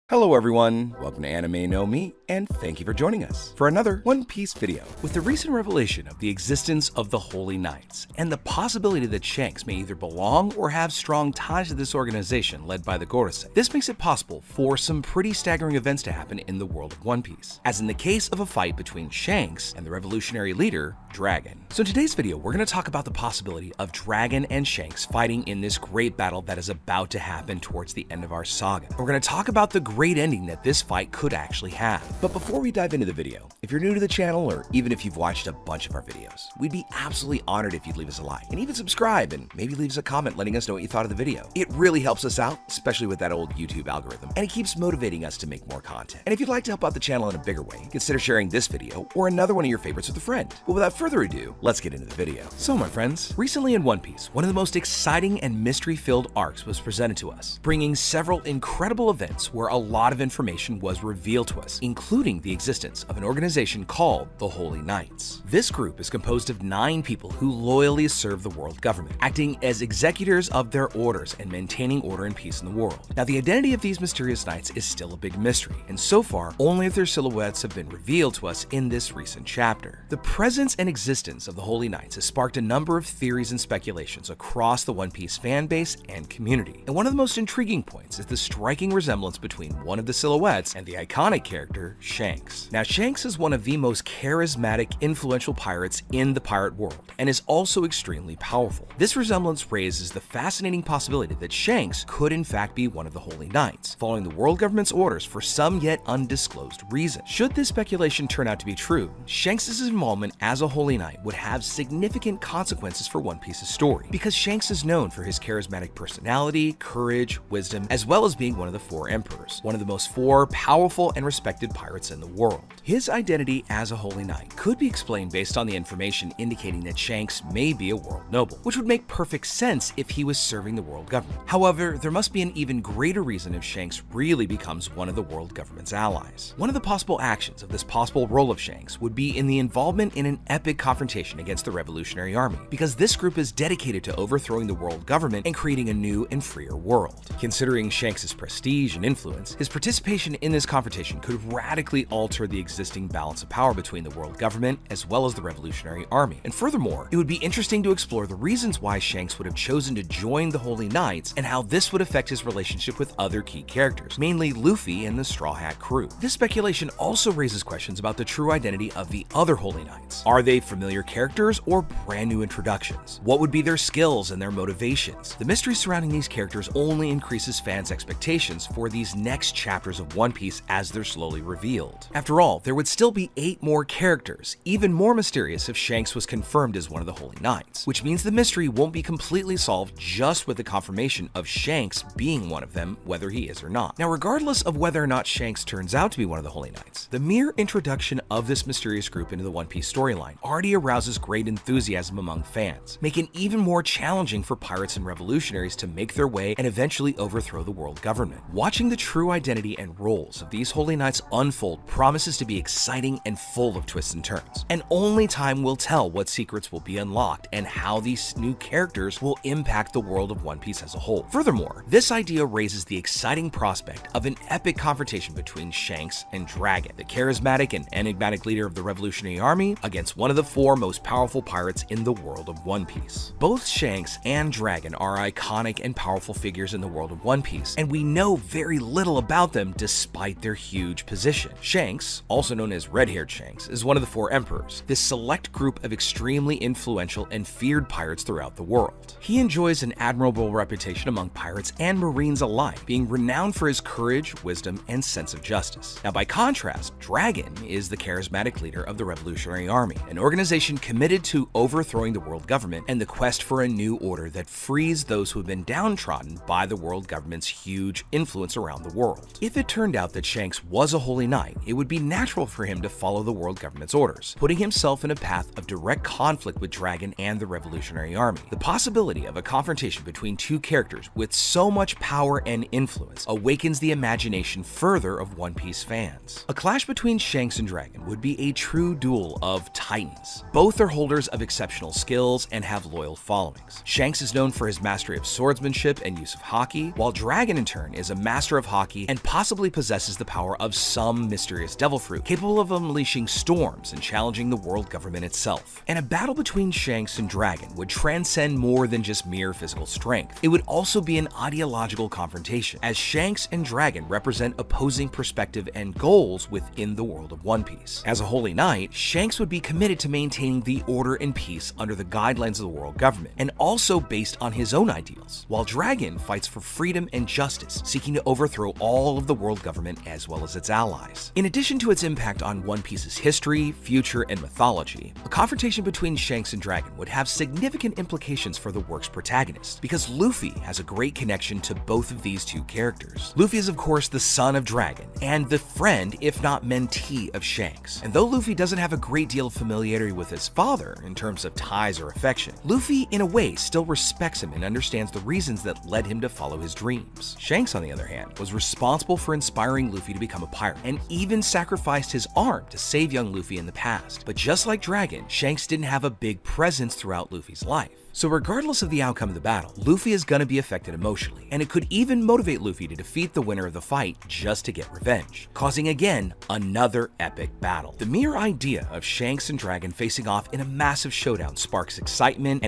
Hello everyone, welcome to Anime No Me, and thank you for joining us for another One Piece video. With the recent revelation of the existence of the Holy Knights, and the possibility that Shanks may either belong or have strong ties to this organization led by the Gorosei, this makes it possible for some pretty staggering events to happen in the world of One Piece, as in the case of a fight between Shanks and the revolutionary leader, Dragon. So in today's video, we're going to talk about the possibility of Dragon and Shanks fighting in this great battle that is about to happen towards the end of our saga. We're going to talk about the great ending that this fight could actually have. But before we dive into the video, if you're new to the channel, or even if you've watched a bunch of our videos, we'd be absolutely honored if you'd leave us a like, and even subscribe, and maybe leave us a comment letting us know what you thought of the video. It really helps us out, especially with that old YouTube algorithm, and it keeps motivating us to make more content. And if you'd like to help out the channel in a bigger way, consider sharing this video or another one of your favorites with a friend. But without further ado, let's get into the video. So my friends, recently in One Piece, one of the most exciting and mystery-filled arcs was presented to us, bringing several incredible events where a lot of information was revealed to us, including the existence of an organization called the Holy Knights. This group is composed of 9 people who loyally serve the world government, acting as executors of their orders and maintaining order and peace in the world. Now, the identity of these mysterious knights is still a big mystery, and so far, only their silhouettes have been revealed to us in this recent chapter. The presence and existence of the Holy Knights has sparked a number of theories and speculations across the One Piece fan base and community. And one of the most intriguing points is the striking resemblance between one of the silhouettes and the iconic character, Shanks. Now, Shanks is one of the most charismatic, influential pirates in the pirate world, and is also extremely powerful. This resemblance raises the fascinating possibility that Shanks could in fact be one of the Holy Knights, following the world government's orders for some yet undisclosed reason. Should this speculation turn out to be true, Shanks' involvement as a Holy Knight would have significant consequences for One Piece's story, because Shanks is known for his charismatic personality, courage, wisdom, as well as being one of the 4 emperors, one of the most 4 powerful and respected pirates in the world. His identity as a Holy Knight could be explained based on the information indicating that Shanks may be a world noble, which would make perfect sense if he was serving the world government. However, there must be an even greater reason if Shanks really becomes one of the world government's allies. One of the possible actions of this possible role of Shanks would be in the involvement in an epic confrontation against the Revolutionary Army, because this group is dedicated to overthrowing the world government and creating a new and freer world. Considering Shanks' prestige and influence, his participation in this confrontation could radically alter the existing balance of power between the world government as well as the Revolutionary Army. And furthermore, it would be interesting to explore the reasons why Shanks would have chosen to join the Holy Knights and how this would affect his relationship with other key characters, mainly Luffy and the Straw Hat crew. This speculation also raises questions about the true identity of the other Holy Knights. Are they familiar characters or brand new introductions? What would be their skills and their motivations? The mystery surrounding these characters only increases fans' expectations for these next chapters of One Piece as they're slowly revealed. After all, there would still be 8 more characters, even more mysterious if Shanks was confirmed as one of the Holy Knights, which means the mystery won't be completely solved just with the confirmation of Shanks being one of them, whether he is or not. Now, regardless of whether or not Shanks turns out to be one of the Holy Knights, the mere introduction of this mysterious group into the One Piece storyline already arouses great enthusiasm among fans, making it even more challenging for pirates and revolutionaries to make their way and eventually overthrow the world government. Watching the true identity and roles of these Holy Knights unfold promises to be exciting and full of twists and turns, and only time will tell what secrets will be unlocked and how these new characters will impact the world of One Piece as a whole. Furthermore, this idea raises the exciting prospect of an epic confrontation between Shanks and Dragon, the charismatic and enigmatic leader of the Revolutionary Army, against one of the 4 most powerful pirates in the world of One Piece. Both Shanks and Dragon are iconic and powerful figures in the world of One Piece, and we know very little about them despite their huge position. Shanks, also known as Red-Haired Shanks, is one of the 4 emperors, this select group of extremely influential and feared pirates throughout the world. He enjoys an admirable reputation among pirates and marines alike, being renowned for his courage, wisdom, and sense of justice. Now, by contrast, Dragon is the charismatic leader of the Revolutionary Army, an organization committed to overthrowing the world government and the quest for a new order that frees those who have been downtrodden by the world government's huge influence around the world. If it turned out that Shanks was a Holy Knight, it would be natural for him to follow the world government's orders, putting himself in a path of direct conflict with Dragon and the Revolutionary Army. The possibility of a confrontation between 2 characters with so much power and influence awakens the imagination further of One Piece fans. A clash between Shanks and Dragon would be a true duel of titans. Both are holders of exceptional skills and have loyal followings. Shanks is known for his mastery of swordsmanship and use of haki, while Dragon in turn is a master of haki hierarchy and possibly possesses the power of some mysterious devil fruit, capable of unleashing storms and challenging the world government itself. And a battle between Shanks and Dragon would transcend more than just mere physical strength. It would also be an ideological confrontation, as Shanks and Dragon represent opposing perspective and goals within the world of One Piece. As a Holy Knight, Shanks would be committed to maintaining the order and peace under the guidelines of the world government, and also based on his own ideals, while Dragon fights for freedom and justice, seeking to overthrow all of the world government as well as its allies. In addition to its impact on One Piece's history, future, and mythology, a confrontation between Shanks and Dragon would have significant implications for the work's protagonist, because Luffy has a great connection to both of these two characters. Luffy is of course the son of Dragon, and the friend, if not mentee, of Shanks. And though Luffy doesn't have a great deal of familiarity with his father in terms of ties or affection, Luffy in a way still respects him and understands the reasons that led him to follow his dreams. Shanks, on the other hand, was responsible for inspiring Luffy to become a pirate, and even sacrificed his arm to save young Luffy in the past. But just like Dragon, Shanks didn't have a big presence throughout Luffy's life. So regardless of the outcome of the battle, Luffy is gonna be affected emotionally, and it could even motivate Luffy to defeat the winner of the fight just to get revenge, causing again another epic battle. The mere idea of Shanks and Dragon facing off in a massive showdown sparks excitement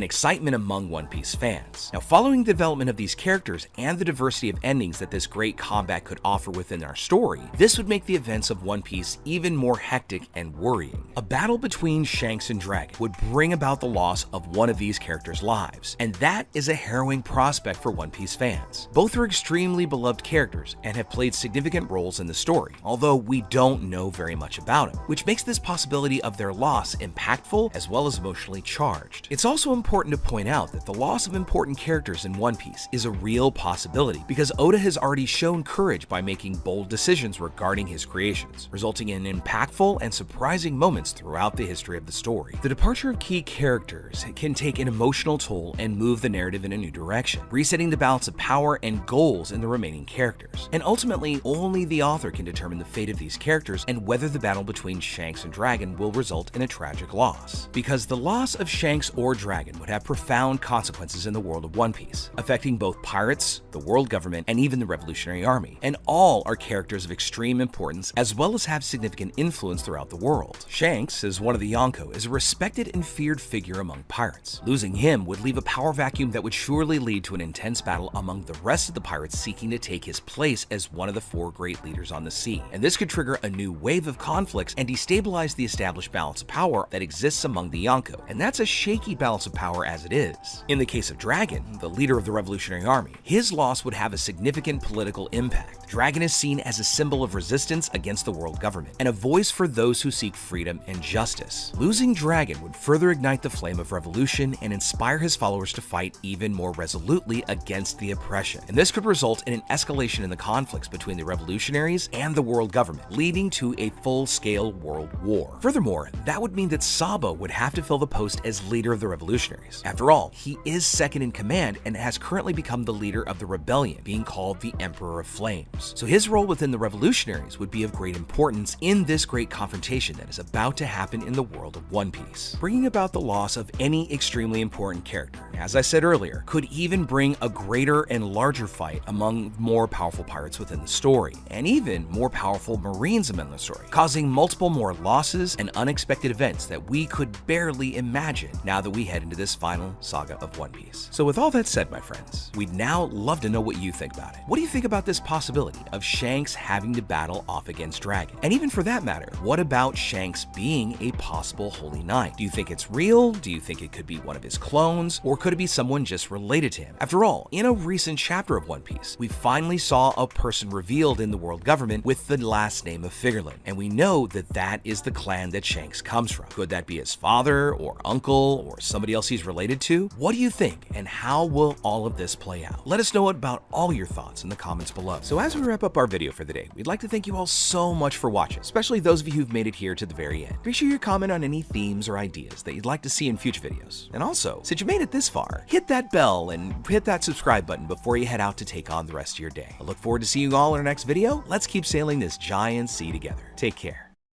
among One Piece fans. Now, following the development of these characters and the diversity of endings that this great combat could offer within our story, this would make the events of One Piece even more hectic and worrying. A battle between Shanks and Dragon would bring about the loss of one of these characters' lives, and that is a harrowing prospect for One Piece fans. Both are extremely beloved characters and have played significant roles in the story, although we don't know very much about them, which makes this possibility of their loss impactful as well as emotionally charged. It's also important to point out that the loss of important characters in One Piece is a real possibility, because Oda has already shown courage by making bold decisions regarding his creations, resulting in impactful and surprising moments throughout the history of the story. The departure of key characters can take an emotional toll and move the narrative in a new direction, resetting the balance of power and goals in the remaining characters. And ultimately, only the author can determine the fate of these characters and whether the battle between Shanks and Dragon will result in a tragic loss. Because the loss of Shanks or Dragon would have profound consequences in the world of One Piece, affecting both pirates, the world government, and even the Revolutionary Army. And all are characters of extreme importance as well as have significant influence throughout the world. Shanks, as one of the Yonko, is a respected and feared figure among pirates. Losing him would leave a power vacuum that would surely lead to an intense battle among the rest of the pirates seeking to take his place as one of the four great leaders on the sea. And this could trigger a new wave of conflicts and destabilize the established balance of power that exists among the Yonko, and that's a shaky balance of power as it is. In the case of Dragon, the leader of the Revolutionary Army, his loss would have a significant political impact. Dragon is seen as a symbol of resistance against the world government, and a voice for those who seek freedom and justice. Losing Dragon would further ignite the flame of revolution and inspire his followers to fight even more resolutely against the oppression. And this could result in an escalation in the conflicts between the revolutionaries and the world government, leading to a full-scale world war. Furthermore, that would mean that Sabo would have to fill the post as leader of the revolutionaries. After all, he is second in command and has currently become the leader of the rebellion, being called the Emperor of Flames. So his role within the revolutionaries would be of great importance in this great confrontation that is about to happen in the world of One Piece. Bringing about the loss of any extremely important character, as I said earlier, could even bring a greater and larger fight among more powerful pirates within the story, and even more powerful Marines among the story, causing multiple more losses and unexpected events that we could barely imagine now that we head into this final saga of One Piece. So with all that said, my friends, we'd now love to know what you think about it. What do you think about this possibility of Shanks having to battle off against Dragon? And even for that matter, what about Shanks being a possible Holy Knight? Do you think it's real? Do you think it could be one of his clones? Or could it be someone just related to him? After all, in a recent chapter of One Piece, we finally saw a person revealed in the world government with the last name of Figureland, and we know that that is the clan that Shanks comes from. Could that be his father or uncle or somebody else he's related to? What do you think, and how will all of this play out? Let us know about all your thoughts in the comments below. So as we wrap up our video for the day, we'd like to thank you all so much for watching, especially those of you who've made it here to the very end. Be sure you comment on any themes or ideas that you'd like to see in future videos. And also, since you made it this far, hit that bell and hit that subscribe button before you head out to take on the rest of your day. I look forward to seeing you all in our next video. Let's keep sailing this giant sea together. Take care.